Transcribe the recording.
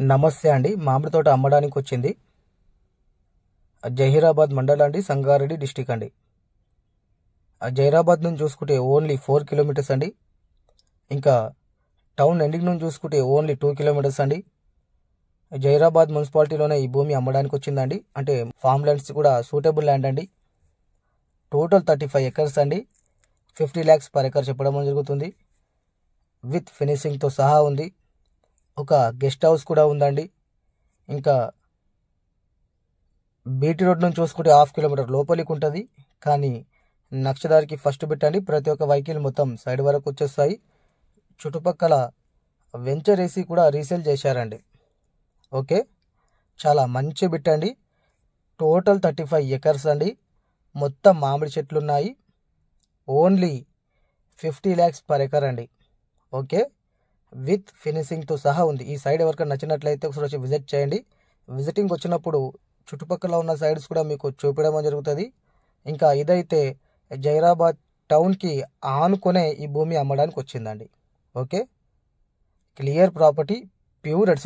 నమస్తే అండి. మామిడి తోట అమ్మడానికి వచ్చింది. జహీరాబాద్ మండలం అండి, సంగారెడ్డి డిస్టిక్ అండి. జహీరాబాద్ నుంచి చూసుకుంటే ఓన్లీ 4 కిలోమీటర్స్ అండి. ఇంకా టౌన్ ఎండింగ్ నుంచి చూసుకుంటే ఓన్లీ 2 కిలోమీటర్స్ అండి. జహీరాబాద్ మున్సిపాలిటీలోనే ఈ భూమి అమ్మడానికి వచ్చిందండి. అంటే ఫామ్ ల్యాండ్స్ కూడా సూటబుల్ ల్యాండ్ అండి. టోటల్ 35 ఎకర్స్ అండి. 50 lakhs పర్ ఎకర్ చెప్పడం జరుగుతుంది. విత్ ఫినిషింగ్తో సహా ఉంది. ఒక గెస్ట్ హౌస్ కూడా ఉందండి. ఇంకా బీటీ రోడ్ నుంచి చూసుకుంటే 1/2 కిలోమీటర్ లోపలికి ఉంటుంది. కానీ నక్షదారికి ఫస్ట్ పెట్టండి. ప్రతి ఒక్క వెహికల్ మొత్తం సైడ్ వరకు వచ్చేస్తాయి. చుట్టుపక్కల వెంచర్ ఏసీ కూడా రీసేల్ చేశారండి. ఓకే, చాలా మంచి బిట్ అండి. టోటల్ 35 ఎకర్స్ అండి. మొత్తం మామిడి చెట్లు ఉన్నాయి. ఓన్లీ 50 lakhs పర్ ఎకర్ అండి. ఓకే, విత్ ఫినిషింగ్తో సహా ఉంది. ఈ సైడ్ ఎవరికైనా నచ్చినట్లయితే ఒకసారి వచ్చి విజిట్ చేయండి. విజిటింగ్ వచ్చినప్పుడు చుట్టుపక్కల ఉన్న సైడ్స్ కూడా మీకు చూపించడం జరుగుతుంది. ఇంకా ఇదైతే జహీరాబాద్ టౌన్కి ఆనుకునే ఈ భూమి అమ్మడానికి వచ్చిందండి. Okay, clear property, pure red